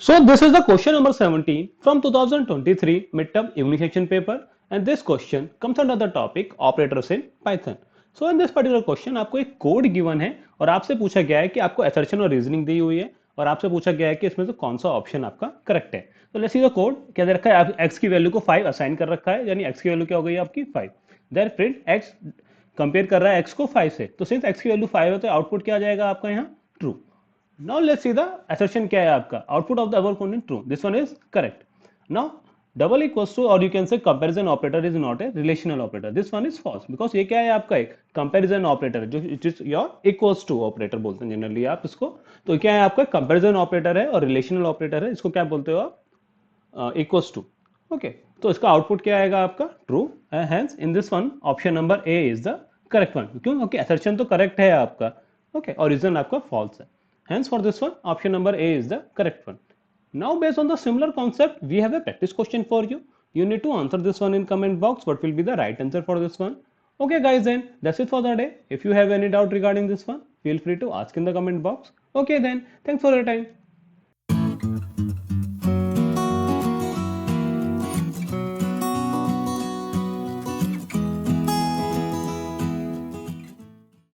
So this is the question number 17 from 2023 midterm English paper, and this question comes under the topic operators in Python. So in this particular question आपको एक code given है और आपसे पूछा गया है कि आपको assertion और रीजनिंग दी हुई है और आपसे पूछा गया है कि इसमें से कौन सा ऑप्शन आपका करेक्ट है। तो लेट्स सी द कोड। क्या दे रखा है, x की वैल्यू को 5 असाइन कर रखा है, यानी x की वैल्यू क्या हो गई आपकी 5। देयर प्रिंट x कंपेयर कर रहा है x को 5 से, तो सिंस x की वैल्यू 5 है तो आउटपुट क्या आ जाएगा आपका यहाँ true. Now let's see the assertion क्या है आपका, output of the above content true, this one is correct. Now double equals to, or you can say comparison operator is not a relational operator, this one is false because ये क्या है आपका एक comparison operator जो it is your equals to operator बोलते हैं generally आप इसको। तो क्या है आपका comparison operator है और relational operator है, इसको क्या बोलते हो आप equals to। ओके तो इसका आउटपुट क्या आएगा आपका true, hence in this one option number A is the correct one. क्यों? क्योंकि assertion तो करेक्ट है आपका, ओके और रीजन आपका फॉल्स है। Hence, for this one, option number A is the correct one. Now, based on the similar concept, we have a practice question for you. You need to answer this one in comment box. What will be the right answer for this one? Okay, guys, then that's it for the day. If you have any doubt regarding this one, feel free to ask in the comment box. Okay, then thanks for your time.